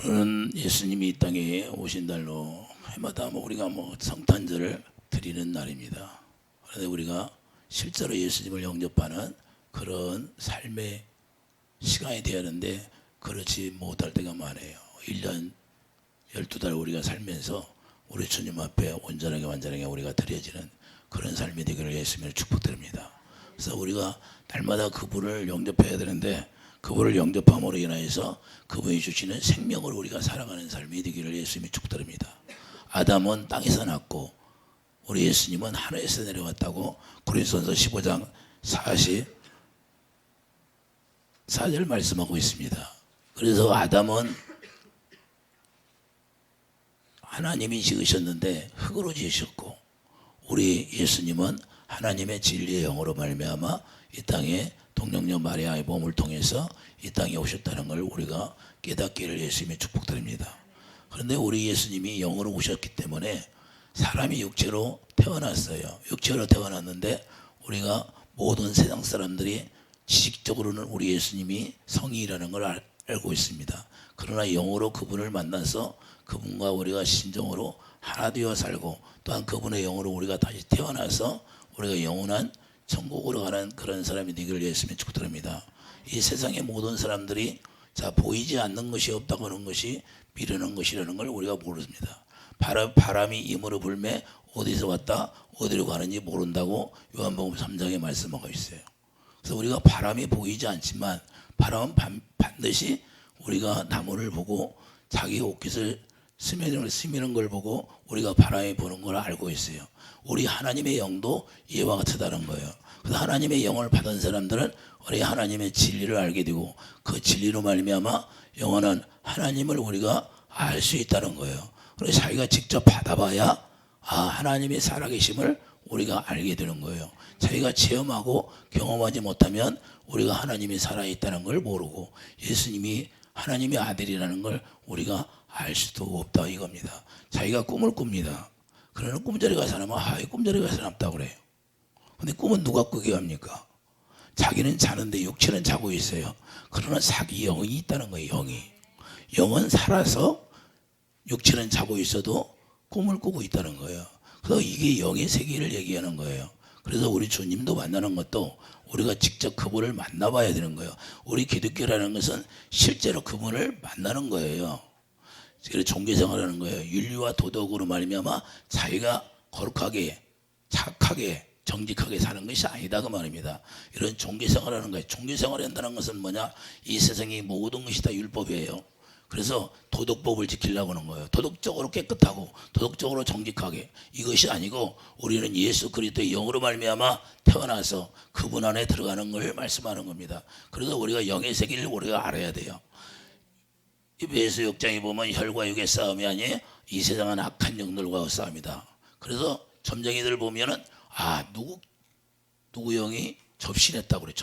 오늘은 예수님이 이 땅에 오신 달로 해마다 우리가 성탄절을 드리는 날입니다. 그런데 우리가 실제로 예수님을 영접하는 그런 삶의 시간이 되었는데 그렇지 못할 때가 많아요. 1년 12달 우리가 살면서 우리 주님 앞에 온전하게 완전하게 우리가 드려지는 그런 삶이 되기를 예수님을 축복드립니다. 그래서 우리가 날마다 그분을 영접해야 되는데 그분을 영접함으로 인하여서 그분이 주시는 생명을 우리가 살아가는 삶이 되기를 예수님이 축복드립니다. 아담은 땅에서 났고 우리 예수님은 하늘에서 내려왔다고 고린도전서 15장 44절 말씀하고 있습니다. 그래서 아담은 하나님이 지으셨는데 흙으로 지으셨고 우리 예수님은 하나님의 진리의 영으로 말미암아 이 땅에 동정녀 마리아의 몸을 통해서 이 땅에 오셨다는 걸 우리가 깨닫기를 예수님이 축복드립니다. 그런데 우리 예수님이 영으로 오셨기 때문에 사람이 육체로 태어났어요. 육체로 태어났는데 우리가 모든 세상 사람들이 지식적으로는 우리 예수님이 성이라는 걸 알고 있습니다. 그러나 영으로 그분을 만나서 그분과 우리가 신정으로 하나 되어 살고 또한 그분의 영으로 우리가 다시 태어나서 우리가 영원한 천국으로 가는 그런 사람이 되기를 예수님이 축복드립니다. 이 세상의 모든 사람들이 보이지 않는 것이 없다고 하는 것이 미루는 것이라는 걸 우리가 모릅니다. 바람이 임으로 불매 어디서 왔다 어디로 가는지 모른다고 요한복음 3장에 말씀하고 있어요. 그래서 우리가 바람이 보이지 않지만 바람은 반드시 우리가 나무를 보고 자기 옷깃을 스미는 걸 보고 우리가 바람이 부는 걸 알고 있어요. 우리 하나님의 영도 이와 같다는 거예요. 그래서 하나님의 영을 받은 사람들은 우리 하나님의 진리를 알게 되고 그 진리로 말미암아 영원한 하나님을 우리가 알 수 있다는 거예요. 그래서 자기가 직접 받아봐야 하나님의 살아계심을 우리가 알게 되는 거예요. 자기가 체험하고 경험하지 못하면 우리가 하나님이 살아있다는 걸 모르고 예수님이 하나님의 아들이라는 걸 우리가 알 수도 없다 이겁니다. 자기가 꿈을 꿉니다. 그러나 꿈자리 가서 사람은 꿈자리 가서 남다고 그래요. 근데 꿈은 누가 꾸게 합니까? 자기는 자는데 육체는 자고 있어요. 그러나 자기 영이 있다는 거예요. 영은 살아서 육체는 자고 있어도 꿈을 꾸고 있다는 거예요. 그래서 이게 영의 세계를 얘기하는 거예요. 그래서 우리 주님도 만나는 것도 우리가 직접 그분을 만나봐야 되는 거예요. 우리 기독교라는 것은 실제로 그분을 만나는 거예요. 그래서 종교생활하는 거예요. 윤리와 도덕으로 말미암아 자기가 거룩하게 착하게 정직하게 사는 것이 아니다 그 말입니다. 이런 종교생활하는 거예요. 종교생활을 한다는 것은 뭐냐? 이 세상의 모든 것이 다 율법이에요. 그래서 도덕법을 지키려고 하는 거예요. 도덕적으로 깨끗하고 도덕적으로 정직하게 이것이 아니고 우리는 예수 그리스도의 영으로 말미암아 태어나서 그분 안에 들어가는 걸 말씀하는 겁니다. 그래서 우리가 영의 세계를 우리가 알아야 돼요. 에베소 6장에 보면 혈과 육의 싸움이 아니 이 세상은 악한 영들과 싸움이다. 그래서 점쟁이들 보면은 누구 영이 접신했다고 그래.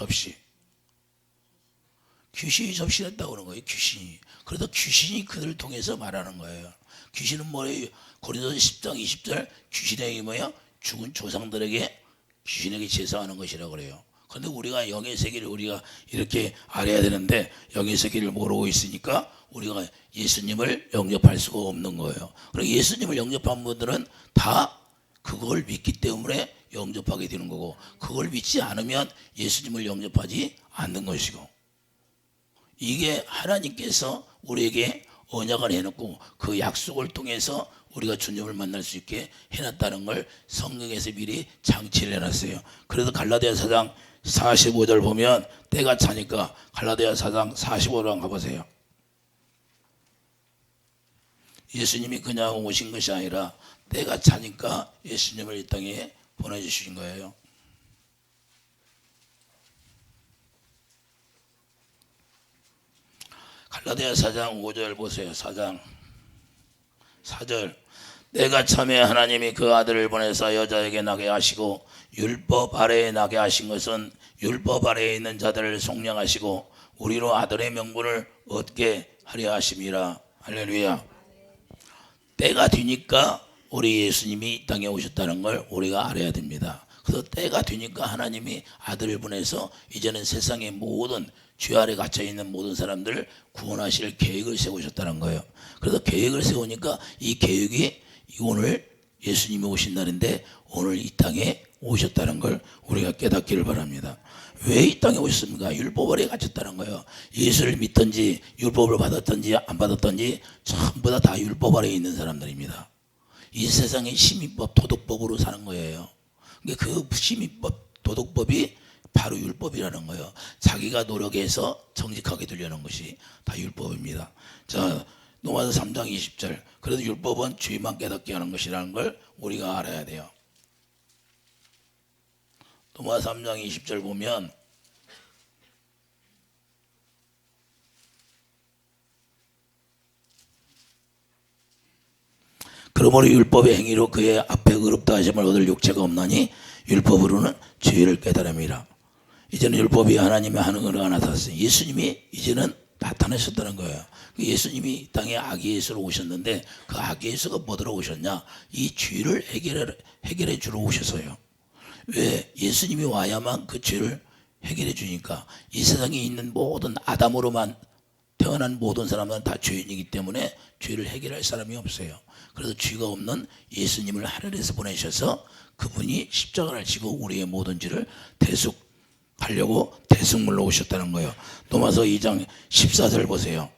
귀신이 접신했다고 그러는 거예요. 귀신이. 그래서 귀신이 그들을 통해서 말하는 거예요. 귀신은 뭐예요? 고린도서 10장 20절 귀신의 뭐야? 죽은 조상들에게 귀신에게 제사하는 것이라고 그래요. 그런데 우리가 영의 세계를 우리가 이렇게 알아야 되는데 영의 세계를 모르고 있으니까 우리가 예수님을 영접할 수가 없는 거예요. 그리고 예수님을 영접한 분들은 다 그걸 믿기 때문에 영접하게 되는 거고 그걸 믿지 않으면 예수님을 영접하지 않는 것이고 이게 하나님께서 우리에게 언약을 해놓고 그 약속을 통해서 우리가 주님을 만날 수 있게 해놨다는 걸 성경에서 미리 장치를 해놨어요. 그래서 갈라디아 4장 45절 보면 때가 차니까 갈라디아 4장 45절 가보세요. 예수님이 그냥 오신 것이 아니라 때가 차니까 예수님을 이 땅에 보내주신 거예요. 갈라디아 4장 5절 보세요. 4장 4절 때가 참에 하나님이 그 아들을 보내사 여자에게 나게 하시고 율법 아래에 나게 하신 것은 율법 아래에 있는 자들을 속량하시고 우리로 아들의 명분을 얻게 하려 하심이라. 할렐루야. 때가 되니까 우리 예수님이 이 땅에 오셨다는 걸 우리가 알아야 됩니다. 그래서 때가 되니까 하나님이 아들을 보내서 이제는 세상의 모든 죄 아래 갇혀 있는 모든 사람들을 구원하실 계획을 세우셨다는 거예요. 그래서 계획을 세우니까 이 계획이 오늘 예수님이 오신 날인데 오늘 이 땅에 오셨다는 걸 우리가 깨닫기를 바랍니다. 왜 이 땅에 오셨습니까? 율법 아래 갇혔다는 거예요. 예수를 믿든지 율법을 받았든지 안 받았든지 전부 다 율법 아래에 있는 사람들입니다. 이 세상의 시민법, 도덕법으로 사는 거예요. 그 시민법, 도덕법이 바로 율법이라는 거예요. 자기가 노력해서 정직하게 되려는 것이 다 율법입니다. 자, 로마서 3장 20절. 그래도 율법은 죄만 깨닫게 하는 것이라는 걸 우리가 알아야 돼요. 로마서 3장 20절 보면 그러므로 율법의 행위로 그의 앞에 의롭다 하심을 얻을 육체가 없나니 율법으로는 죄를 깨달음이라. 이제는 율법이 하나님의 하늘으로 나타났어요. 예수님이 이제는 나타나셨다는 거예요. 예수님이 이 땅에 아기 예수로 오셨는데 그 아기 예수가 뭐더러 오셨냐? 이 죄를 해결해 주러 오셔서요. 왜? 예수님이 와야만 그 죄를 해결해 주니까. 이 세상에 있는 모든 아담으로만 태어난 모든 사람은 다 죄인이기 때문에 죄를 해결할 사람이 없어요. 그래서 죄가 없는 예수님을 하늘에서 보내셔서 그분이 십자가를 지고 우리의 모든 죄를 대속하려고 대속물로 오셨다는 거예요. 로마서 2장 14절 보세요.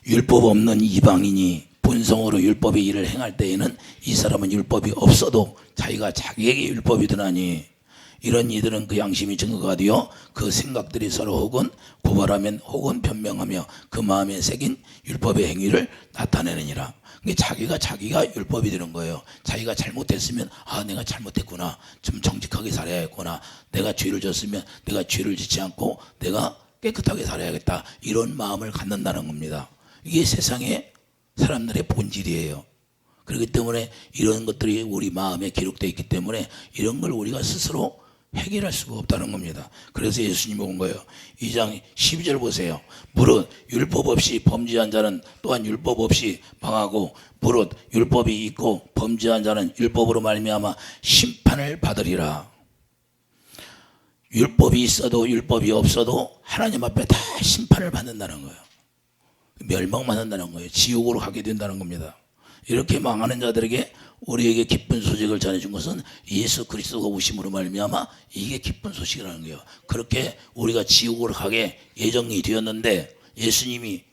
율법 없는 이방인이 본성으로 율법의 일을 행할 때에는 이 사람은 율법이 없어도 자기가 자기에게 율법이 드나니 이런 이들은 그 양심이 증거가 되어 그 생각들이 서로 혹은 고발하면 혹은 변명하며 그 마음에 새긴 율법의 행위를 나타내느니라. 자기가 율법이 되는 거예요. 자기가 잘못했으면 내가 잘못했구나, 좀 정직하게 살아야겠구나, 내가 죄를 졌으면 내가 죄를 짓지 않고 내가 깨끗하게 살아야겠다, 이런 마음을 갖는다는 겁니다. 이게 세상의 사람들의 본질이에요. 그렇기 때문에 이런 것들이 우리 마음에 기록되어 있기 때문에 이런 걸 우리가 스스로 해결할 수가 없다는 겁니다. 그래서 예수님이 온 거예요. 2장 12절 보세요. 무릇 율법 없이 범죄한 자는 또한 율법 없이 망하고 무릇 율법이 있고 범죄한 자는 율법으로 말미암아 심판을 받으리라. 율법이 있어도 율법이 없어도 하나님 앞에 다 심판을 받는다는 거예요. 멸망받는다는 거예요. 지옥으로 가게 된다는 겁니다. 이렇게 망하는 자들에게 우리에게 기쁜 소식을 전해준 것은 예수 그리스도가 오심으로 말미암아 이게 기쁜 소식이라는 거예요. 그렇게 우리가 지옥으로 가게 예정이 되었는데 예수님이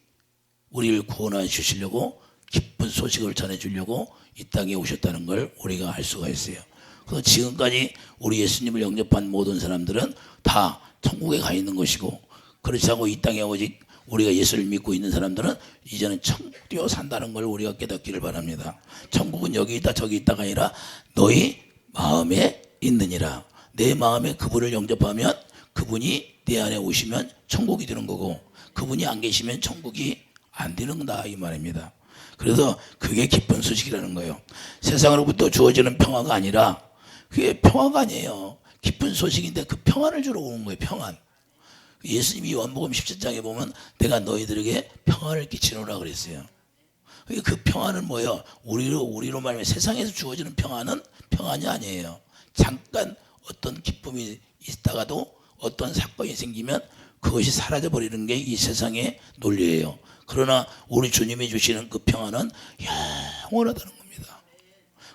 우리를 구원해 주시려고 기쁜 소식을 전해주려고 이 땅에 오셨다는 걸 우리가 알 수가 있어요. 그래서 지금까지 우리 예수님을 영접한 모든 사람들은 다 천국에 가 있는 것이고, 그렇지 않고 이 땅에 오직 우리가 예수를 믿고 있는 사람들은 이제는 천국 뛰어 산다는 걸 우리가 깨닫기를 바랍니다. 천국은 여기 있다 저기 있다가 아니라 너희 마음에 있느니라. 내 마음에 그분을 영접하면 그분이 내 안에 오시면 천국이 되는 거고, 그분이 안 계시면 천국이 안 되는 거다, 이 말입니다. 그래서 그게 기쁜 소식이라는 거예요. 세상으로부터 주어지는 평화가 아니라, 그게 평화가 아니에요. 기쁜 소식인데 그 평안을 주러 오는 거예요. 평안. 예수님이 요한복음 17장에 보면 내가 너희들에게 평안을 끼치노라 그랬어요. 그 평안은 뭐예요? 우리로 말하면 세상에서 주어지는 평안은 평안이 아니에요. 잠깐 어떤 기쁨이 있다가도 어떤 사건이 생기면 그것이 사라져버리는 게 이 세상의 논리예요. 그러나 우리 주님이 주시는 그 평안은 영원하다는 겁니다.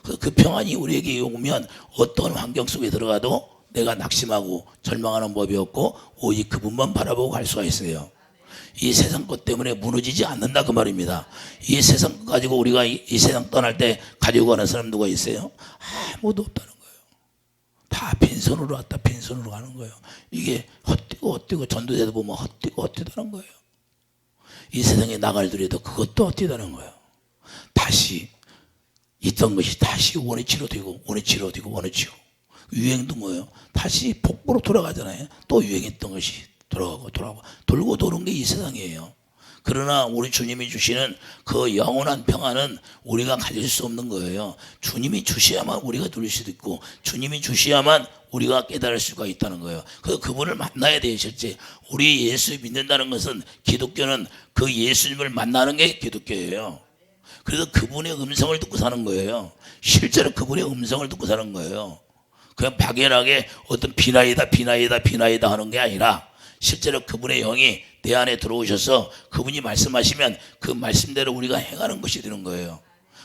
그 평안이 우리에게 오면 어떤 환경 속에 들어가도 내가 낙심하고 절망하는 법이 없고 오직 그분만 바라보고 갈 수가 있어요. 이 세상 것 때문에 무너지지 않는다, 그 말입니다. 이 세상 것 가지고 우리가 이 세상 떠날 때 가지고 가는 사람 누가 있어요? 아무도 없다는 거예요. 다 빈손으로 왔다 빈손으로 가는 거예요. 이게 헛되고 전도대도 보면 헛되다는 거예요. 이 세상에 나갈더라도 그것도 헛되다는 거예요. 다시 있던 것이 다시 원위치로 되고 유행도 뭐예요? 다시 복부로 돌아가잖아요. 또 유행했던 것이 돌고 도는 게 이 세상이에요. 그러나 우리 주님이 주시는 그 영원한 평안은 우리가 가질 수 없는 거예요. 주님이 주셔야만 우리가 누릴 수도 있고, 주님이 주셔야만 우리가 깨달을 수가 있다는 거예요. 그래서 그분을 만나야 돼요. 실제 우리 예수 믿는다는 것은, 기독교는 그 예수님을 만나는 게 기독교예요. 그래서 그분의 음성을 듣고 사는 거예요. 실제로 그분의 음성을 듣고 사는 거예요. 그냥 막연하게 어떤 비나이다 하는 게 아니라 실제로 그분의 영이 내 안에 들어오셔서 그분이 말씀하시면 그 말씀대로 우리가 행하는 것이 되는 거예요.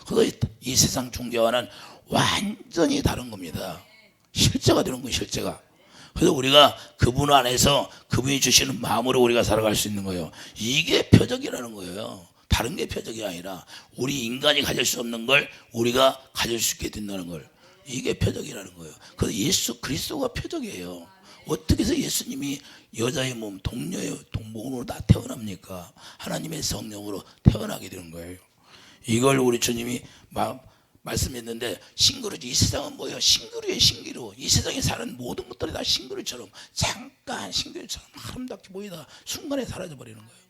그래서 이 세상 종교와는 완전히 다른 겁니다. 실제가 되는 거예요, 실제가. 그래서 우리가 그분 안에서 그분이 주시는 마음으로 우리가 살아갈 수 있는 거예요. 이게 표적이라는 거예요. 다른 게 표적이 아니라 우리 인간이 가질 수 없는 걸 우리가 가질 수 있게 된다는 걸. 이게 표적이라는 거예요. 그래서 예수 그리스도가 표적이에요. 어떻게 해서 예수님이 여자의 몸, 동녀의 동복으로 다 태어납니까? 하나님의 성령으로 태어나게 되는 거예요. 이걸 우리 주님이 말씀했는데, 싱그루지. 이 세상은 뭐예요? 싱그루예요, 싱그루. 이 세상에 사는 모든 것들이 다 싱그루처럼, 잠깐 싱그루처럼 아름답게 보이다가 순간에 사라져버리는 거예요.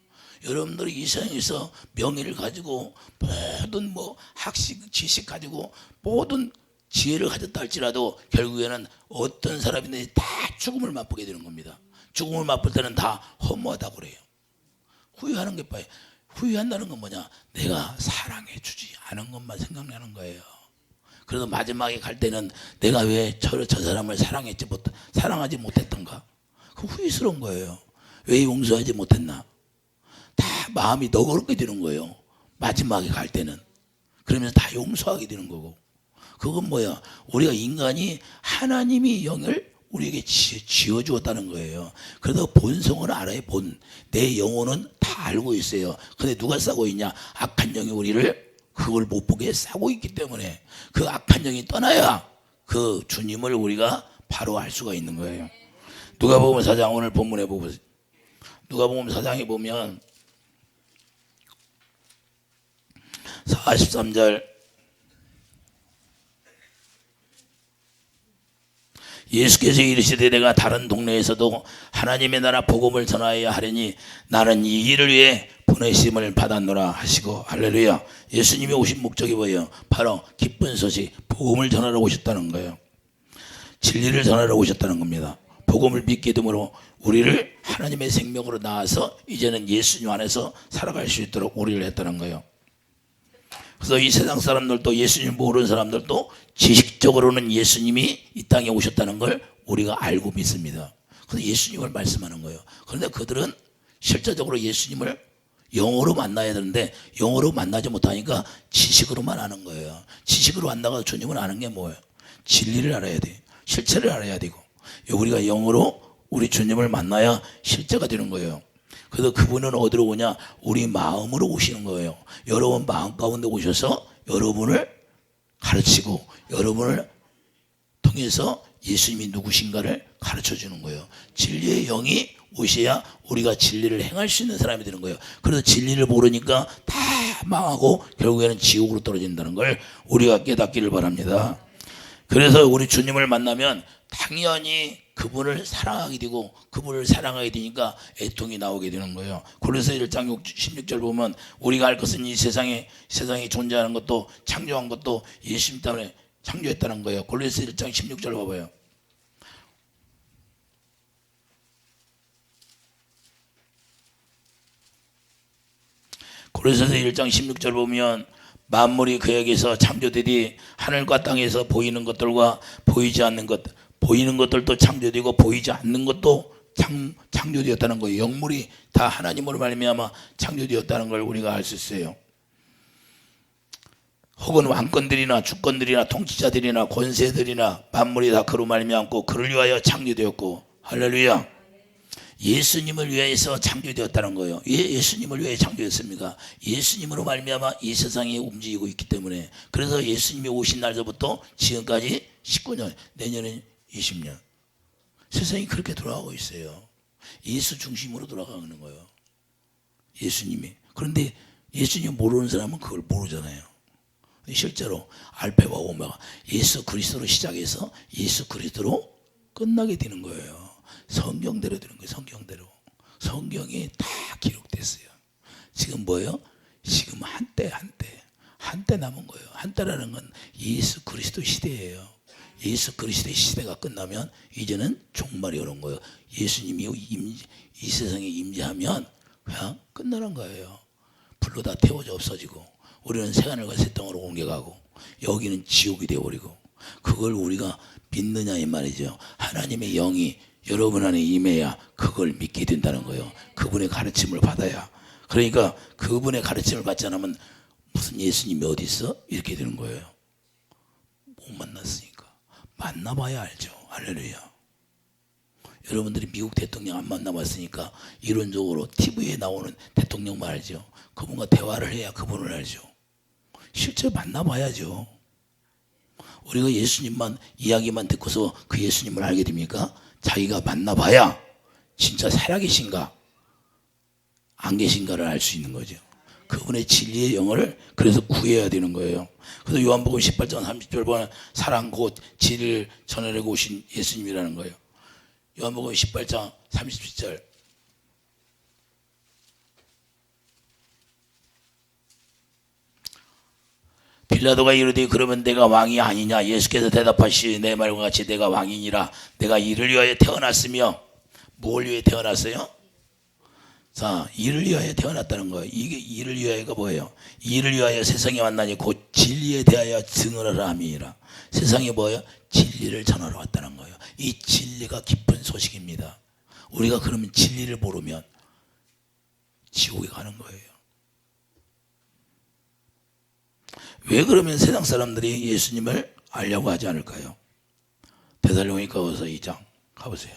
여러분들이 이 세상에서 명예를 가지고 모든 학식, 지식 가지고 모든 지혜를 가졌다 할지라도 결국에는 어떤 사람이든지 다 죽음을 맛보게 되는 겁니다. 죽음을 맛볼 때는 다 허무하다고 그래요. 후회하는 게 봐요. 후회한다는 건 뭐냐? 내가 사랑해 주지 않은 것만 생각나는 거예요. 그래서 마지막에 갈 때는 내가 왜 저 사람을 사랑하지 못했던가? 그 후회스러운 거예요. 왜 용서하지 못했나? 다 마음이 너그럽게 되는 거예요. 마지막에 갈 때는. 그러면서 다 용서하게 되는 거고. 그건 뭐야? 우리가 인간이 하나님이 영을 우리에게 지어주었다는 거예요. 그래서 본성을 알아요. 내 영혼은 다 알고 있어요. 근데 누가 싸고 있냐? 악한 영이 우리를 그걸 못 보게 싸고 있기 때문에 그 악한 영이 떠나야 그 주님을 우리가 바로 알 수가 있는 거예요. 누가복음 4장 오늘 본문에 보세요. 누가복음 4장에 보면 43절 예수께서 이르시되 내가 다른 동네에서도 하나님의 나라 복음을 전하여야 하려니 나는 이 일을 위해 보내심을 받았노라 하시고. 할렐루야. 예수님이 오신 목적이 뭐예요? 바로 기쁜 소식, 복음을 전하러 오셨다는 거예요. 진리를 전하러 오셨다는 겁니다. 복음을 믿게 됨으로 우리를 하나님의 생명으로 낳아서 이제는 예수님 안에서 살아갈 수 있도록 우리를 했다는 거예요. 그래서 이 세상 사람들도, 예수님 모르는 사람들도 지식적으로는 예수님이 이 땅에 오셨다는 걸 우리가 알고 믿습니다. 그래서 예수님을 말씀하는 거예요. 그런데 그들은 실제적으로 예수님을 영어로 만나야 되는데 영어로 만나지 못하니까 지식으로만 아는 거예요. 지식으로 만나서 주님을 아는 게 뭐예요? 진리를 알아야 돼. 실체를 알아야 되고, 우리가 영어로 우리 주님을 만나야 실제가 되는 거예요. 그래서 그분은 어디로 오냐? 우리 마음으로 오시는 거예요. 여러분 마음 가운데 오셔서 여러분을 가르치고 여러분을 통해서 예수님이 누구신가를 가르쳐 주는 거예요. 진리의 영이 오셔야 우리가 진리를 행할 수 있는 사람이 되는 거예요. 그래서 진리를 모르니까 다 망하고 결국에는 지옥으로 떨어진다는 걸 우리가 깨닫기를 바랍니다. 그래서 우리 주님을 만나면 당연히 그분을 사랑하게 되고 그분을 사랑하게 되니까 애통이 나오게 되는 거예요. 골로새 1장 16절 보면 우리가 알 것은 이 세상에 존재하는 것도 창조한 것도 예수님 때문에 창조했다는 거예요. 골로새 1장 16절 봐봐요. 골로새서 1장 16절 보면 만물이 그에게서 창조되니 하늘과 땅에서 보이는 것들과 보이지 않는 것, 보이는 것들도 창조되고 보이지 않는 것도 창조되었다는 거예요. 영물이 다 하나님으로 말미암아 창조되었다는 걸 우리가 알 수 있어요. 혹은 왕권들이나 주권들이나 통치자들이나 권세들이나 만물이 다 그로 말미암고 그를 위하여 창조되었고. 할렐루야. 예수님을 위해서 창조되었다는 거예요. 예수님을 위해 창조했습니까? 예수님으로 말미암아 이 세상이 움직이고 있기 때문에. 그래서 예수님이 오신 날서부터 지금까지 19년, 내년엔 20년 세상이 그렇게 돌아가고 있어요. 예수 중심으로 돌아가는 거예요. 예수님이. 그런데 예수님 모르는 사람은 그걸 모르잖아요. 실제로 알파와 오메가 예수 그리스도로 시작해서 예수 그리스도로 끝나게 되는 거예요. 성경대로 되는 거예요. 성경대로. 성경이 다 기록됐어요. 지금 뭐예요? 지금 한때 남은 거예요. 한때라는 건 예수 그리스도 시대예요. 예수 그리스도의 시대가 끝나면 이제는 종말이 오는 거예요. 예수님이 이 세상에 임재하면 그냥 끝나는 거예요. 불로 다 태워져 없어지고 우리는 새하늘과 새 땅으로 옮겨가고 여기는 지옥이 되어버리고 그걸 우리가 믿느냐 이 말이죠. 하나님의 영이 여러분 안에 임해야 그걸 믿게 된다는 거예요. 그분의 가르침을 받아야. 그러니까 그분의 가르침을 받지 않으면 무슨 예수님이 어디 있어? 이렇게 되는 거예요. 못 만났으니까. 만나봐야 알죠. 할렐루야. 여러분들이 미국 대통령 안 만나봤으니까 이론적으로 TV에 나오는 대통령만 알죠. 그분과 대화를 해야 그분을 알죠. 실제 만나봐야죠. 우리가 예수님만 이야기만 듣고서 그 예수님을 알게 됩니까? 자기가 만나봐야 진짜 살아계신가 안 계신가를 알 수 있는 거죠. 그분의 진리의 영을 그래서 구해야 되는 거예요. 그래서 요한복음 18장 30절 보면 사랑 곧 진리를 전하려고 오신 예수님이라는 거예요. 요한복음 18장 30절 빌라도가 이르되 그러면 내가 왕이 아니냐? 예수께서 대답하시되 내 말과 같이 내가 왕이니라. 내가 이를 위하여 태어났으며 뭘 위해 태어났어요? 자, 이를 위하여 태어났다는 거예요. 이게 이를 위하여가 뭐예요? 이를 위하여 세상에 왔나니 곧 진리에 대하여 증언하라 함이니라. 세상에 뭐예요? 진리를 전하러 왔다는 거예요. 이 진리가 깊은 소식입니다. 우리가 그러면 진리를 모르면 지옥에 가는 거예요. 왜 그러면 세상 사람들이 예수님을 알려고 하지 않을까요? 데살로니가후서 2장 가보세요.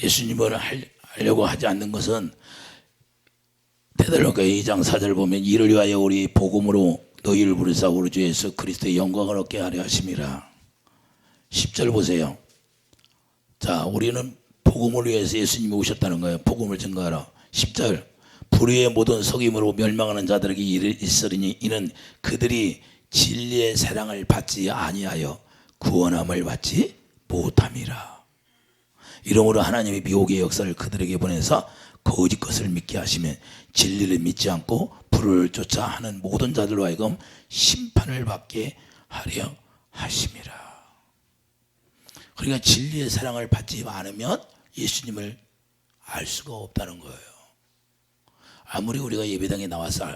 예수님을 알려고 하지 않는 것은 데살로니가 2장 4절 보면 이를 위하여 우리 복음으로 너희를 부르사 우리 주 예수 그리스도의 영광을 얻게 하려 하심이라. 10절 보세요. 자, 우리는 복음을 위해서 예수님이 오셨다는 거예요. 복음을 증거하라. 10절 불의의 모든 속임으로 멸망하는 자들에게 있으리니 이는 그들이 진리의 사랑을 받지 아니하여 구원함을 받지 못함이라. 이러므로 하나님이 미혹의 역사를 그들에게 보내서 거짓 것을 믿게 하시면 진리를 믿지 않고 불을 쫓아 하는 모든 자들로 하여금 심판을 받게 하려 하심이라. 그러니까 진리의 사랑을 받지 않으면 예수님을 알 수가 없다는 거예요. 아무리 우리가 예배당에 나왔다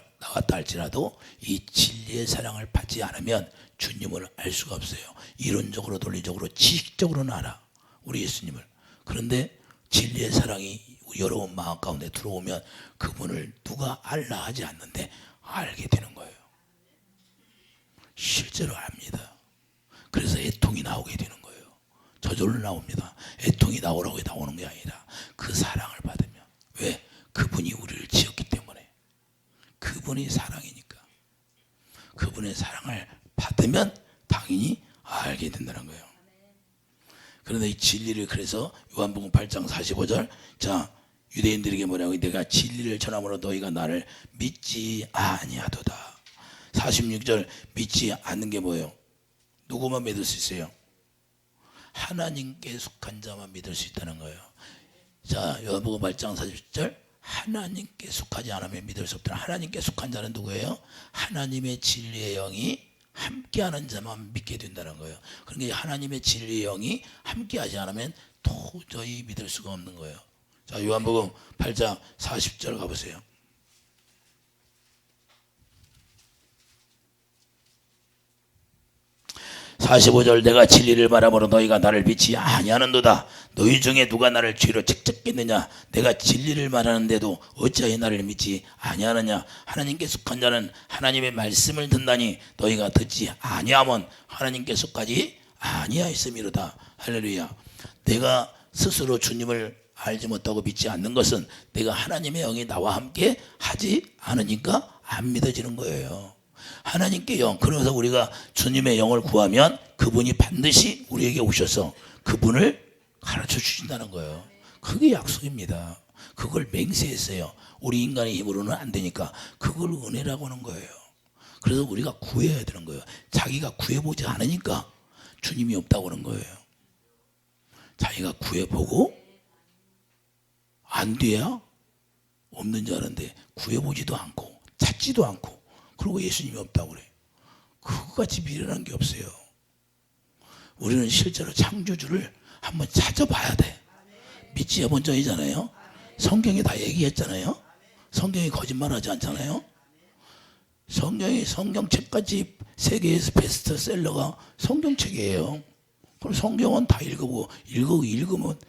할지라도 이 진리의 사랑을 받지 않으면 주님을 알 수가 없어요. 이론적으로 논리적으로 지식적으로는 알아 우리 예수님을. 그런데 진리의 사랑이 여러분 마음 가운데 들어오면 그분을 누가 알라 하지 않는데 알게 되는 거예요. 실제로 압니다. 그래서 애통이 나오게 되는 거예요. 저절로 나옵니다. 애통이 나오라고 나오는 게 아니라 그 사랑을 받으면. 왜? 그분이 우리를 지었기 때문에. 그분이 사랑이니까. 그분의 사랑을 받으면 당연히 알게 된다는 거예요. 그런데 이 진리를 그래서 요한복음 8장 45절 자 유대인들에게 뭐라고 내가 진리를 전함으로 너희가 나를 믿지 아니하도다. 46절 믿지 않는 게 뭐예요? 누구만 믿을 수 있어요? 하나님께 속한 자만 믿을 수 있다는 거예요. 자 요한복음 8장 40절 하나님께 속하지 않으면 믿을 수 없다. 하나님께 속한 자는 누구예요? 하나님의 진리의 영이 함께하는 자만 믿게 된다는 거예요. 그러니까 하나님의 진리의 영이 함께하지 않으면 도저히 믿을 수가 없는 거예요. 자 요한복음 8장 40절 가보세요. 45절 내가 진리를 말함으로 너희가 나를 믿지 아니하는도다. 너희 중에 누가 나를 죄로 책잡겠느냐? 내가 진리를 말하는데도 어찌하여 나를 믿지 아니하느냐? 하나님께 속한 자는 하나님의 말씀을 듣나니 너희가 듣지 아니하면 하나님께 속하지 아니하였음이로다. 할렐루야. 내가 스스로 주님을 알지 못하고 믿지 않는 것은 내가 하나님의 영이 나와 함께 하지 않으니까 안 믿어지는 거예요. 하나님께 영, 그래서 우리가 주님의 영을 구하면 그분이 반드시 우리에게 오셔서 그분을 가르쳐 주신다는 거예요. 그게 약속입니다. 그걸 맹세했어요. 우리 인간의 힘으로는 안 되니까 그걸 은혜라고 하는 거예요. 그래서 우리가 구해야 되는 거예요. 자기가 구해보지 않으니까 주님이 없다고 하는 거예요. 자기가 구해보고 안 돼야 없는 줄 아는데 구해보지도 않고 찾지도 않고 그리고 예수님이 없다고 그래. 그거같이 미련한 게 없어요. 우리는 실제로 창조주를 한번 찾아봐야 돼. 믿지 본전이잖아요. 성경이 다 얘기했잖아요. 성경이 거짓말하지 않잖아요. 성경책까지 세계에서 베스트셀러가 성경책이에요. 그럼 성경은 다 읽으면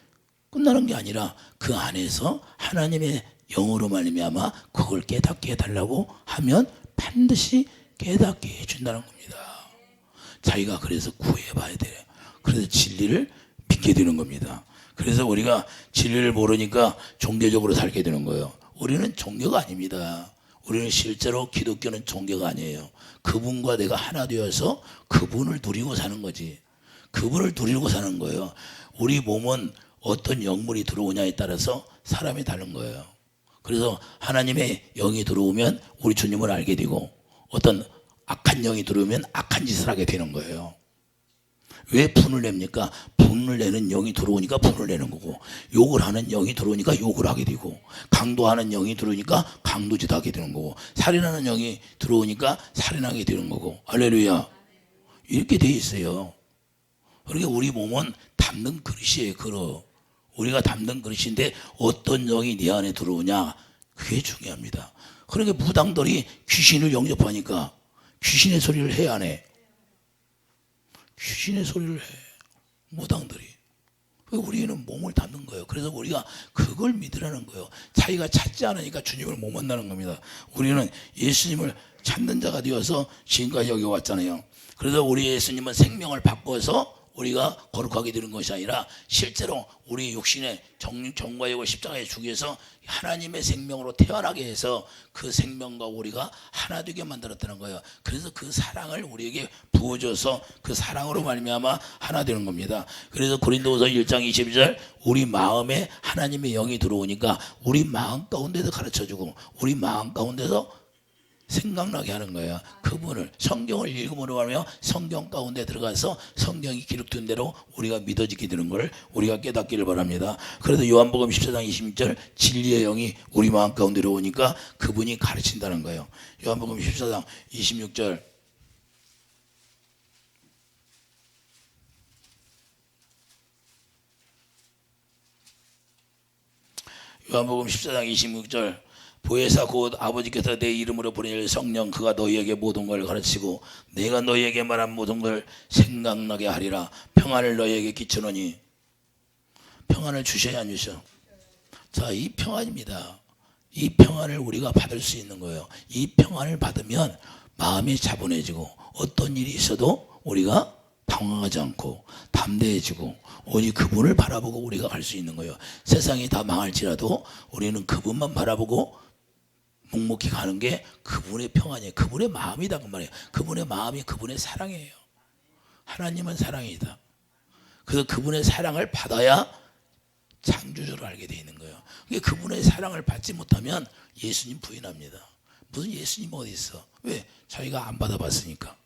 끝나는 게 아니라 그 안에서 하나님의 영으로 말미암아 그걸 깨닫게 해달라고 하면 반드시 깨닫게 해준다는 겁니다. 자기가 그래서 구해봐야 돼요. 그래서 진리를 믿게 되는 겁니다. 그래서 우리가 진리를 모르니까 종교적으로 살게 되는 거예요. 우리는 종교가 아닙니다. 우리는 실제로 기독교는 종교가 아니에요. 그분과 내가 하나 되어서 그분을 누리고 사는 거지. 그분을 누리고 사는 거예요. 우리 몸은 어떤 영물이 들어오냐에 따라서 사람이 다른 거예요. 그래서 하나님의 영이 들어오면 우리 주님을 알게 되고 어떤 악한 영이 들어오면 악한 짓을 하게 되는 거예요. 왜 분을 냅니까? 분을 내는 영이 들어오니까 분을 내는 거고, 욕을 하는 영이 들어오니까 욕을 하게 되고, 강도하는 영이 들어오니까 강도짓 하게 되는 거고, 살인하는 영이 들어오니까 살인하게 되는 거고. 할렐루야. 이렇게 돼 있어요. 그러니까 우리 몸은 담는 그릇이에요. 그릇. 우리가 담는 그릇인데 어떤 영이 내 안에 들어오냐, 그게 중요합니다. 그러니까 무당들이 귀신을 영접하니까 귀신의 소리를 해, 안 해? 귀신의 소리를 해, 무당들이. 우리는 몸을 담는 거예요. 그래서 우리가 그걸 믿으라는 거예요. 자기가 찾지 않으니까 주님을 못 만나는 겁니다. 우리는 예수님을 찾는 자가 되어서 지금까지 여기 왔잖아요. 그래서 우리 예수님은 생명을 바꿔서 우리가 거룩하게 되는 것이 아니라 실제로 우리 육신의 정과 육을 십자가에 죽여서 하나님의 생명으로 태어나게 해서 그 생명과 우리가 하나 되게 만들었다는 거예요. 그래서 그 사랑을 우리에게 부어줘서 그 사랑으로 말미암아 하나 되는 겁니다. 그래서 고린도후서 1장 22절 우리 마음에 하나님의 영이 들어오니까 우리 마음 가운데서 가르쳐주고 우리 마음 가운데서 생각나게 하는 거예요. 그분을 성경을 읽음으로 하며 성경 가운데 들어가서 성경이 기록된 대로 우리가 믿어지게 되는 걸 우리가 깨닫기를 바랍니다. 그래서 요한복음 14장 26절 진리의 영이 우리 마음 가운데로 오니까 그분이 가르친다는 거예요. 요한복음 14장 26절 요한복음 14장 26절 보혜사 곧 아버지께서 내 이름으로 보내실 성령 그가 너희에게 모든 걸 가르치고 내가 너희에게 말한 모든 걸 생각나게 하리라. 평안을 너희에게 끼치노니. 평안을 주셔야 안 주셔? 자, 이 평안입니다. 이 평안을 우리가 받을 수 있는 거예요. 이 평안을 받으면 마음이 차분해지고 어떤 일이 있어도 우리가 당황하지 않고 담대해지고 오직 그분을 바라보고 우리가 갈 수 있는 거예요. 세상이 다 망할지라도 우리는 그분만 바라보고 묵묵히 가는 게 그분의 평안이에요. 그분의 마음이다 그 말이에요. 그분의 마음이 그분의 사랑이에요. 하나님은 사랑이다. 그래서 그분의 사랑을 받아야 창조주를 알게 돼 있는 거예요. 그분의 사랑을 받지 못하면 예수님 부인합니다. 무슨 예수님 어디 있어? 왜? 자기가 안 받아봤으니까.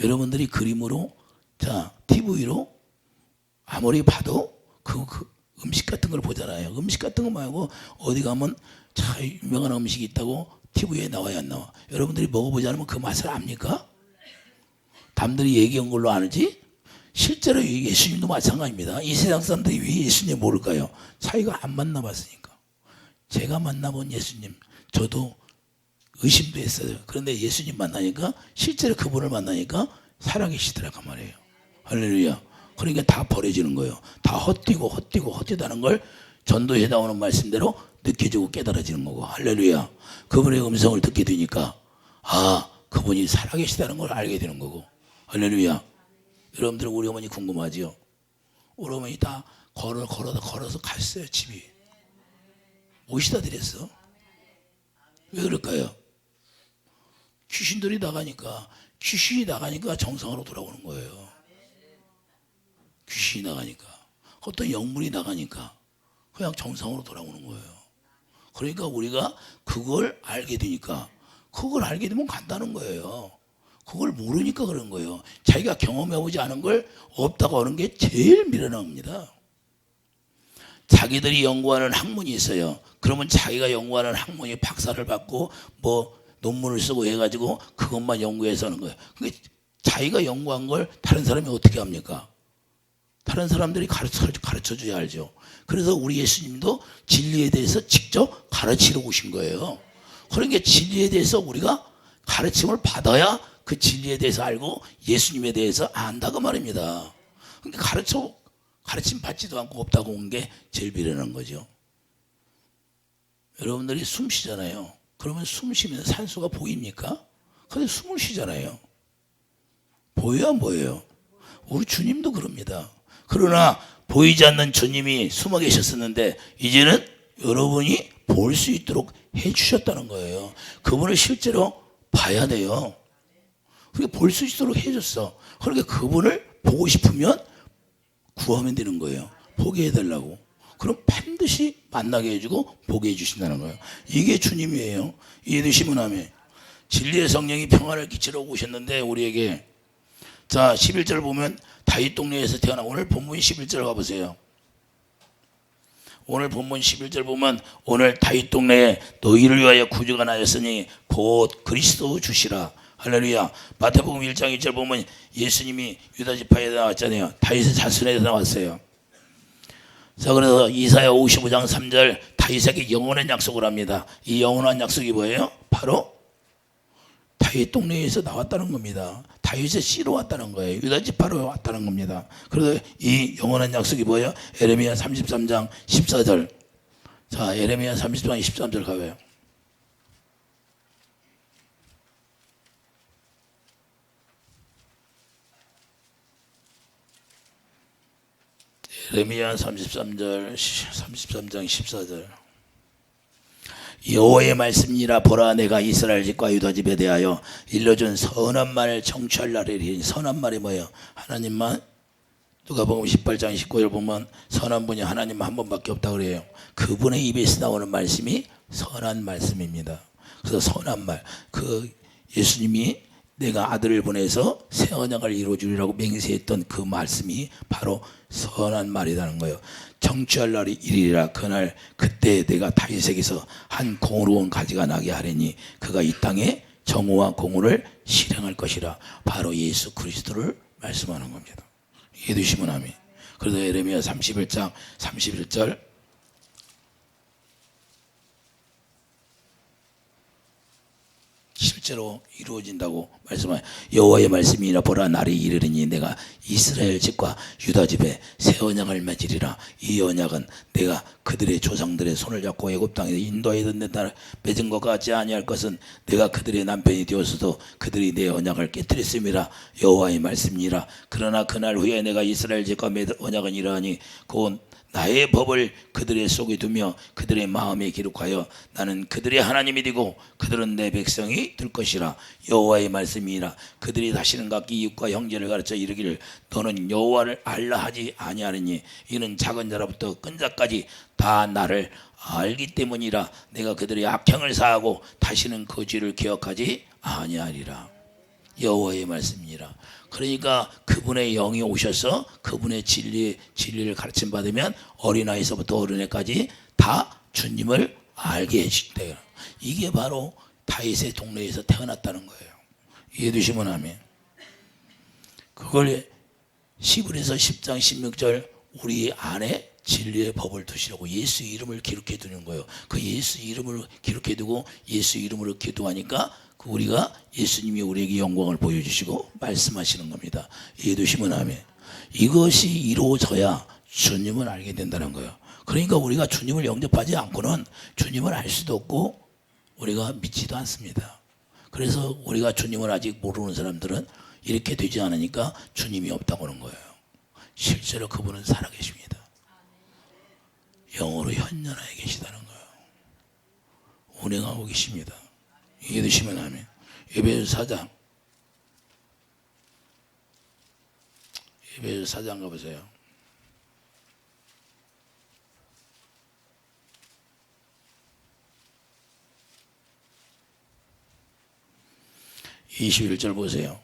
여러분들이 그림으로, 자, TV로 아무리 봐도 그 음식 같은 걸 보잖아요. 음식 같은 거 말고 어디 가면 참 유명한 음식이 있다고 TV에 나와야 안 나와? 여러분들이 먹어보지 않으면 그 맛을 압니까? 남들이 얘기한 걸로 아는지? 실제로 예수님도 마찬가지입니다. 이 세상 사람들이 왜 예수님 모를까요? 자기가 안 만나봤으니까. 제가 만나본 예수님, 저도 의심도 했어요. 그런데 예수님 만나니까, 실제로 그분을 만나니까 살아계시더라고 말이에요. 할렐루야. 그러니까 다 버려지는 거예요. 다 헛되다는 걸 전도에 나오는 말씀대로 느껴지고 깨달아지는 거고. 할렐루야. 그분의 음성을 듣게 되니까 아, 그분이 살아계시다는 걸 알게 되는 거고. 할렐루야. 여러분들 우리 어머니 궁금하지요? 우리 어머니 다 걸어서 갔어요. 집이 모시다 드렸어. 왜 그럴까요? 귀신이 나가니까 정상으로 돌아오는 거예요. 귀신이 나가니까, 어떤 영물이 나가니까 그냥 정상으로 돌아오는 거예요. 그러니까 우리가 그걸 알게 되니까, 그걸 알게 되면 간다는 거예요. 그걸 모르니까 그런 거예요. 자기가 경험해보지 않은 걸 없다고 하는 게 제일 미련합니다. 자기들이 연구하는 학문이 있어요. 그러면 자기가 연구하는 학문이 박사를 받고 뭐 논문을 쓰고 해가지고 그것만 연구해서 하는 거예요. 그게 자기가 연구한 걸 다른 사람이 어떻게 합니까? 다른 사람들이 가르쳐줘야 알죠. 그래서 우리 예수님도 진리에 대해서 직접 가르치러 오신 거예요. 그러니까 진리에 대해서 우리가 가르침을 받아야 그 진리에 대해서 알고 예수님에 대해서 안다고 말입니다. 그러니까 가르침 받지도 않고 없다고 온 게 제일 미련한 거죠. 여러분들이 숨 쉬잖아요. 그러면 숨 쉬면 산소가 보입니까? 근데 숨을 쉬잖아요. 보여야 뭐예요? 우리 주님도 그럽니다. 그러나 보이지 않는 주님이 숨어 계셨었는데 이제는 여러분이 볼 수 있도록 해주셨다는 거예요. 그분을 실제로 봐야 돼요. 그러니까 볼 수 있도록 해줬어. 그러니까 그분을 보고 싶으면 구하면 되는 거예요. 보게 해달라고. 그럼 반드시 만나게 해주고 보게 해주신다는 거예요. 이게 주님이에요. 이해되시면 아멘. 진리의 성령이 평안을 끼치러 오셨는데 우리에게, 자 11절 보면 다윗 동네에서 태어나, 오늘 본문 11절 가보세요. 오늘 본문 11절 보면 오늘 다윗 동네에 너희를 위하여 구주가 나였으니 곧 그리스도 주시라. 할렐루야. 마태복음 1장 1절 보면 예수님이 유다 지파에 나왔잖아요. 다윗의 자손에서 나왔어요. 자, 그래서 이사야 55장 3절 다윗에게 영원한 약속을 합니다. 이 영원한 약속이 뭐예요? 바로 다윗 동네에서 나왔다는 겁니다. 다윗의 씨로 왔다는 거예요. 유다 지파로 왔다는 겁니다. 그래서 이 영원한 약속이 뭐예요? 에레미야 33장 14절. 자, 에레미야 33장 13절 가봐요. 에레미야 33장 14절. 여호와의 말씀이라. 보라, 내가 이스라엘 집과 유다 집에 대하여 일러준 선한 말을 성취할 날이니. 선한 말이 뭐예요? 하나님만. 누가복음 18장 19절 보면 선한 분이 하나님 한 번밖에 없다 그래요. 그분의 입에서 나오는 말씀이 선한 말씀입니다. 그래서 선한 말, 그 예수님이 내가 아들을 보내서 새 언약을 이루어주리라고 맹세했던 그 말씀이 바로 선한 말이라는 거예요. 정취할 날이 이르리라. 그날 그때 내가 다윗에게서 한 공의로운 가지가 나게 하리니 그가 이 땅에 정오와 공의를 실행할 것이라. 바로 예수 그리스도를 말씀하는 겁니다. 이해되시면 아멘. 그래서 에레미야 31장 31절 실제로 이루어진다고 말씀하여, 여호와의 말씀이라. 보라, 날이 이르리니 내가 이스라엘 집과 유다 집에 새 언약을 맺으리라. 이 언약은 내가 그들의 조상들의 손을 잡고 애굽 땅에 인도하였던 내 딸 맺은 것 같지 아니할 것은 내가 그들의 남편이 되었어도 그들이 내 언약을 깨뜨렸음이라. 여호와의 말씀이라. 그러나 그날 후에 내가 이스라엘 집과 맺은 언약은 이러하니 곧 나의 법을 그들의 속에 두며 그들의 마음에 기록하여 나는 그들의 하나님이 되고 그들은 내 백성이 될 것이라. 여호와의 말씀이라. 그들이 다시는 각기 이웃과 형제를 가르쳐 이르기를 너는 여호와를 알라 하지 아니하느니 이는 작은 자로부터 큰 자까지 다 나를 알기 때문이라. 내가 그들의 악행을 사하고 다시는 그 죄를 기억하지 아니하리라. 여호와의 말씀이라. 그러니까 그분의 영이 오셔서 그분의 진리를 가르침 받으면 어린아이서부터 어른애까지 다 주님을 알게 해주신대요. 이게 바로 다윗의 동네에서 태어났다는 거예요. 이해되시면 아멘. 그걸 히브리서 10장 16절 우리 안에 진리의 법을 두시라고 예수 이름을 기록해 두는 거예요. 그 예수 이름을 기록해 두고 예수 이름으로 기도하니까 우리가 예수님이 우리에게 영광을 보여주시고 말씀하시는 겁니다. 이해되시면 아멘. 이것이 이루어져야 주님을 알게 된다는 거예요. 그러니까 우리가 주님을 영접하지 않고는 주님을 알 수도 없고 우리가 믿지도 않습니다. 그래서 우리가 주님을 아직 모르는 사람들은 이렇게 되지 않으니까 주님이 없다고 하는 거예요. 실제로 그분은 살아계십니다. 영으로 현존하여 계시다는 거예요. 운행하고 계십니다. 이해되시면 아멘. 에베소 4장. 에베소 4장 가보세요. (21절) 보세요.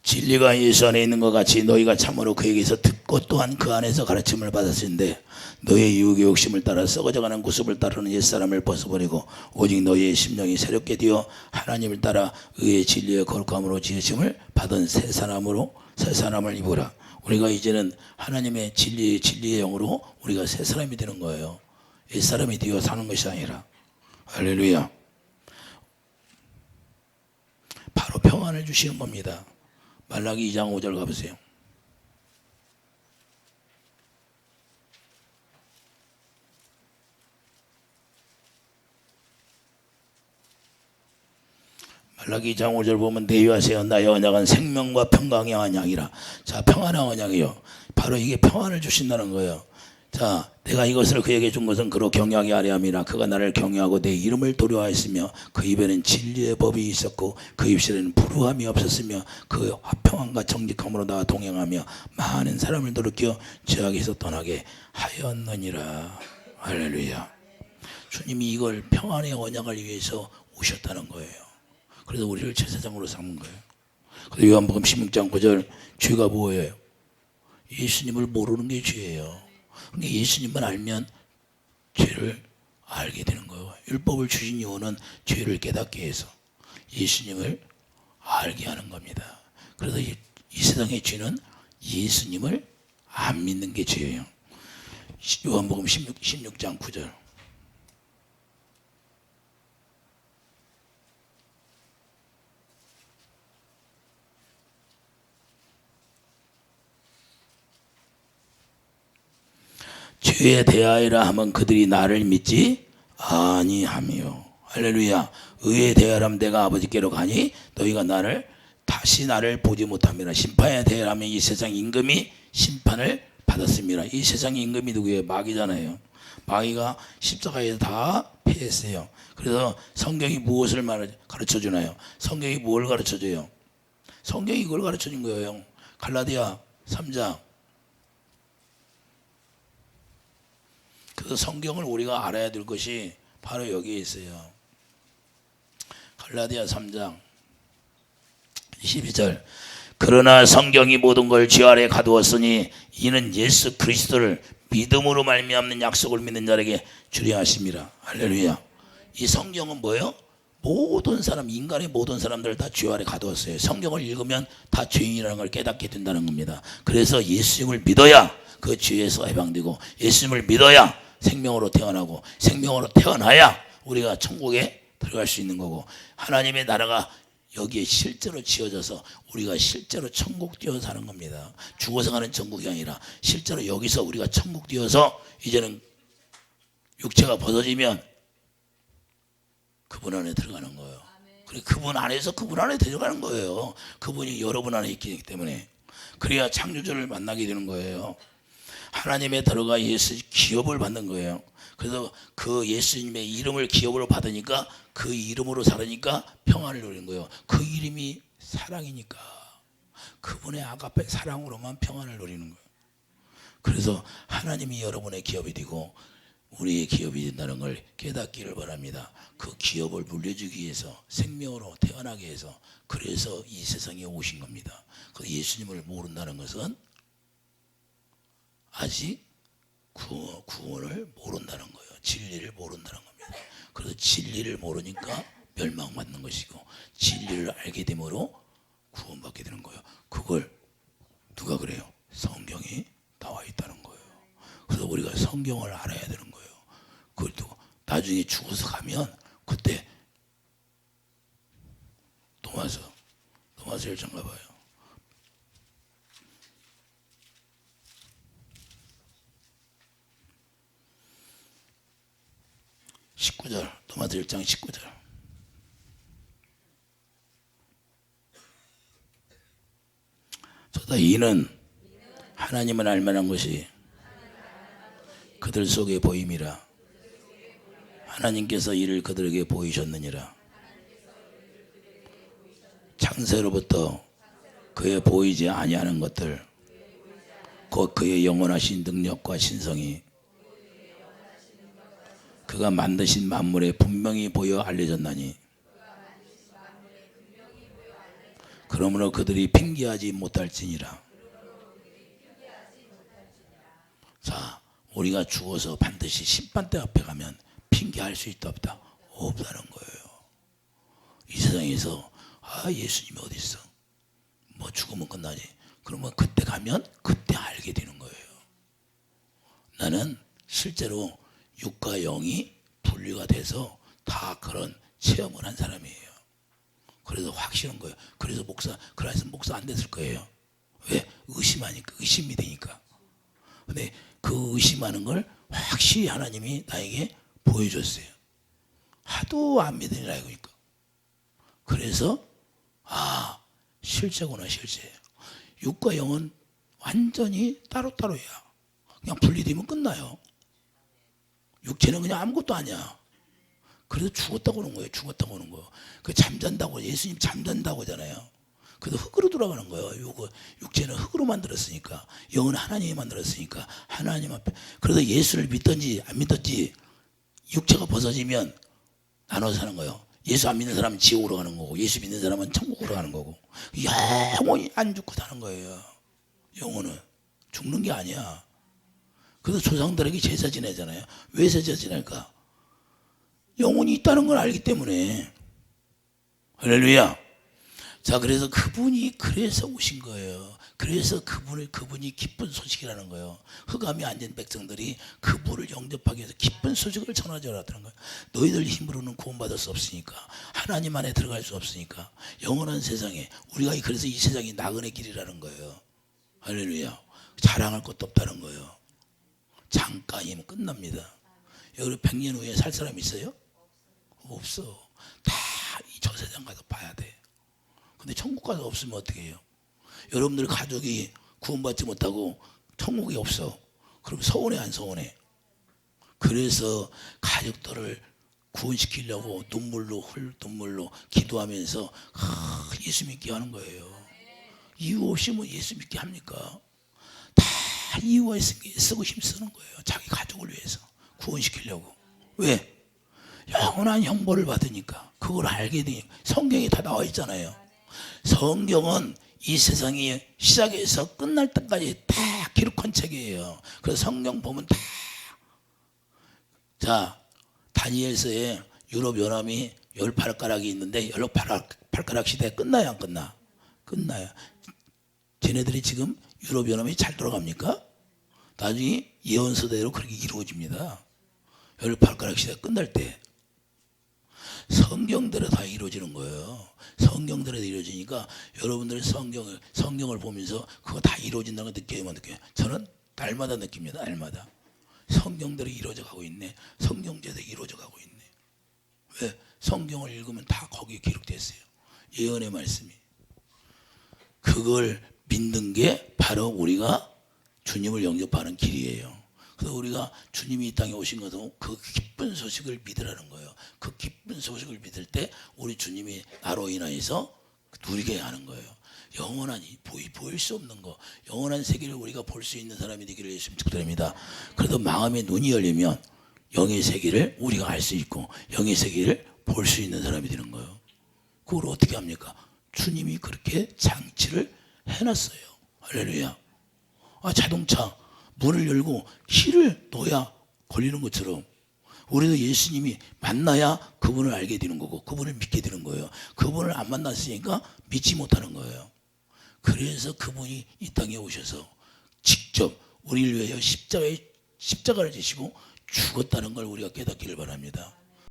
진리가 예수 안에 있는 것 같이 너희가 참으로 그에게서 듣고 또한 그 안에서 가르침을 받았는데 너희의 유혹의 욕심을 따라 썩어져가는 구습을 따르는 옛사람을 벗어버리고 오직 너희의 심령이 새롭게 되어 하나님을 따라 의의 진리의 거룩함으로 지으심을 받은 새 사람으로 새 사람을 입으라. 우리가 이제는 하나님의 진리의 영으로 우리가 새 사람이 되는 거예요. 옛 사람이 되어 사는 것이 아니라. 할렐루야. 바로 평안을 주시는 겁니다. 말라기 2장 5절 가보세요. 말라기 2장 5절 보면 내유하세요. 나의 언약은 생명과 평강의 언약이라. 자, 평안의 언약이요. 바로 이게 평안을 주신다는 거예요. 자, 내가 이것을 그에게 준 것은 그로 경외하게 하려 함이라. 그가 나를 경외하고 내 이름을 도려하였으며 그 입에는 진리의 법이 있었고 그 입술에는 불우함이 없었으며 그 화평함과 정직함으로 나와 동행하며 많은 사람을 돌이켜 죄악에서 떠나게 하였느니라. 할렐루야. 주님이 이걸 평안의 언약을 위해서 오셨다는 거예요. 그래서 우리를 제사장으로 삼은 거예요. 그래서 요한복음 16장 9절 죄가 뭐예요? 예수님을 모르는 게 죄예요. 그러니까 예수님만 알면 죄를 알게 되는 거예요. 율법을 주신 이유는 죄를 깨닫게 해서 예수님을 알게 하는 겁니다. 그래서 이 세상의 죄는 예수님을 안 믿는 게 죄예요. 요한복음 16장 9절. 죄에 대하여라 하면 그들이 나를 믿지 아니하며. 할렐루야. 의에 대하여라면 내가 아버지께로 가니 너희가 다시 나를 보지 못함이라. 심판에 대하여라면 이 세상 임금이 심판을 받았습니다. 이 세상 임금이 누구예요? 마귀잖아요. 마귀가 십자가에서 다 패했어요. 그래서 성경이 무엇을 가르쳐 주나요? 성경이 뭘 가르쳐 줘요? 성경이 이걸 가르쳐 준 거예요. 갈라디아 3장. 그래서 성경을 우리가 알아야 될 것이 바로 여기에 있어요. 갈라디아 3장 12절. 그러나 성경이 모든 걸 죄 아래 가두었으니 이는 예수 그리스도를 믿음으로 말미암는 약속을 믿는 자에게 주려 하심이라. 할렐루야. 이 성경은 뭐예요? 모든 사람, 인간의 모든 사람들을 다 죄 아래 가두었어요. 성경을 읽으면 다 죄인이라는 걸 깨닫게 된다는 겁니다. 그래서 예수님을 믿어야 그 죄에서 해방되고, 예수님을 믿어야 생명으로 태어나고, 생명으로 태어나야 우리가 천국에 들어갈 수 있는 거고, 하나님의 나라가 여기에 실제로 지어져서 우리가 실제로 천국 뛰어 사는 겁니다. 죽어서 가는 천국이 아니라 실제로 여기서 우리가 천국 뛰어서 이제는 육체가 벗어지면 그분 안에 들어가는 거예요. 그래, 그분 안에서 그분 안에 들어가는 거예요. 그분이 여러분 안에 있기 때문에. 그래야 창조주를 만나게 되는 거예요. 하나님에 들어가 예수 기업을 받는 거예요. 그래서 그 예수님의 이름을 기업으로 받으니까 그 이름으로 살으니까 평안을 누리는 거예요. 그 이름이 사랑이니까 그분의 아가페 사랑으로만 평안을 누리는 거예요. 그래서 하나님이 여러분의 기업이 되고 우리의 기업이 된다는 걸 깨닫기를 바랍니다. 그 기업을 물려주기 위해서, 생명으로 태어나게 해서, 그래서 이 세상에 오신 겁니다. 그 예수님을 모른다는 것은 아직 구원을 모른다는 거예요. 진리를 모른다는 겁니다. 그래서 진리를 모르니까 멸망받는 것이고, 진리를 알게 됨으로 구원받게 되는 거예요. 그걸 누가 그래요? 성경이 나와 있다는 거예요. 그래서 우리가 성경을 알아야 되는 거예요. 그것도 나중에 죽어서 가면 그때 도마서 1장 가봐요. 19절, 도마서 1장 19절. 저다 이는 하나님을 알만한 것이 그들 속에 보임이라. 하나님께서 이를 그들에게 보이셨느니라. 창세로부터 그의 보이지 아니하는 것들, 곧 그의 영원하신 능력과 신성이 그가 만드신 만물에 분명히 보여 알려졌나니, 그러므로 그들이 핑계하지 못할지니라. 자, 우리가 죽어서 반드시 심판대 앞에 가면 핑계할 수 있다 없다? 없다는 거예요. 이 세상에서 예수님이 어디 있어? 뭐 죽으면 끝나지. 그러면 그때 가면 그때 알게 되는 거예요. 나는 실제로 육과 영이 분리가 돼서 다 그런 체험을 한 사람이에요. 그래서 확실한 거예요. 그래서 목사 안 됐을 거예요. 왜? 의심하니까, 의심이 되니까. 근데 그 의심하는 걸 확실히 하나님이 나에게 보여줬어요. 하도 안 믿으니까 알고니까. 그래서 실제구나, 실제. 육과 영은 완전히 따로따로야. 그냥 분리되면 끝나요. 육체는 그냥 아무것도 아니야. 그래서 죽었다고 하는 거예요. 죽었다고 하는 거. 그 잠잔다고, 예수님 잠잔다고 하잖아요. 그래서 흙으로 돌아가는 거예요. 육체는 흙으로 만들었으니까, 영은 하나님이 만들었으니까 하나님 앞에. 그래서 예수를 믿든지 안 믿든지 육체가 벗어지면 나눠서 사는 거예요. 예수 안 믿는 사람은 지옥으로 가는 거고, 예수 믿는 사람은 천국으로 가는 거고. 영원히 안 죽고 사는 거예요. 영혼은 죽는 게 아니야. 그래서 조상들에게 제사 지내잖아요. 왜 제사 지낼까? 영혼이 있다는 걸 알기 때문에. 할렐루야. 자, 그래서 그분이 그래서 오신 거예요. 그래서 그분이 기쁜 소식이라는 거예요. 흑암에 앉은 백성들이 그분을 영접하기 위해서 기쁜 소식을 전하자라는 거예요. 너희들 힘으로는 구원받을 수 없으니까, 하나님 안에 들어갈 수 없으니까, 영원한 세상에 우리가 그래서 이 세상이 나그네 길이라는 거예요. 할렐루야. 자랑할 것도 없다는 거예요. 잠깐이면 끝납니다. 여기 100년 후에 살 사람 있어요? 없어. 다 이 저 세상 가서 봐야 돼. 근데 천국 가서 없으면 어떻게 해요? 여러분들 가족이 구원받지 못하고 천국이 없어. 그럼 서운해 안 서운해? 그래서 가족들을 구원시키려고 눈물로 기도하면서 예수 믿게 하는 거예요. 이유 없이 뭐 예수 믿게 합니까? 다 이유가 있으니까 쓰고 힘쓰는 거예요. 자기 가족을 위해서 구원시키려고. 왜? 영원한 형벌을 받으니까. 그걸 알게 되니까. 성경에 다 나와 있잖아요. 성경은 이 세상이 시작해서 끝날 때까지 다 기록한 책이에요. 그래서 성경 보면 다. 자, 다니엘서에 유럽 연합이 18가락이 있는데 18가락 시대 끝나요, 안 끝나? 끝나요. 쟤네들이 지금 유럽 연합이 잘 돌아갑니까? 나중에 예언서대로 그렇게 이루어집니다. 18가락 시대 끝날 때. 성경대로 다 이루어지는 거예요. 성경대로 이루어지니까 여러분들이 성경을 보면서 그거 다 이루어진다는 걸 느껴요. 저는 날마다 느낍니다. 날마다. 성경대로 이루어져 가고 있네. 성경대로 이루어져 가고 있네. 왜? 성경을 읽으면 다 거기에 기록되어 있어요. 예언의 말씀이. 그걸 믿는 게 바로 우리가 주님을 영접하는 길이에요. 그래서 우리가 주님이 이 땅에 오신 것은 그 기쁜 소식을 믿으라는 거예요. 그 기쁜 소식을 믿을 때 우리 주님이 나로 인하여서 누리게 하는 거예요. 영원한 보일 수 없는 거, 영원한 세계를 우리가 볼 수 있는 사람이 되기를 예수님 축복드립니다. 그래도 마음의 눈이 열리면 영의 세계를 우리가 알 수 있고 영의 세계를 볼 수 있는 사람이 되는 거예요. 그걸 어떻게 합니까? 주님이 그렇게 장치를 해놨어요. 할렐루야. 자동차 문을 열고 키를 넣어야 걸리는 것처럼 우리도 예수님이 만나야 그분을 알게 되는 거고 그분을 믿게 되는 거예요. 그분을 안 만났으니까 믿지 못하는 거예요. 그래서 그분이 이 땅에 오셔서 직접 우리를 위하여 십자가를 지시고 죽었다는 걸 우리가 깨닫기를 바랍니다.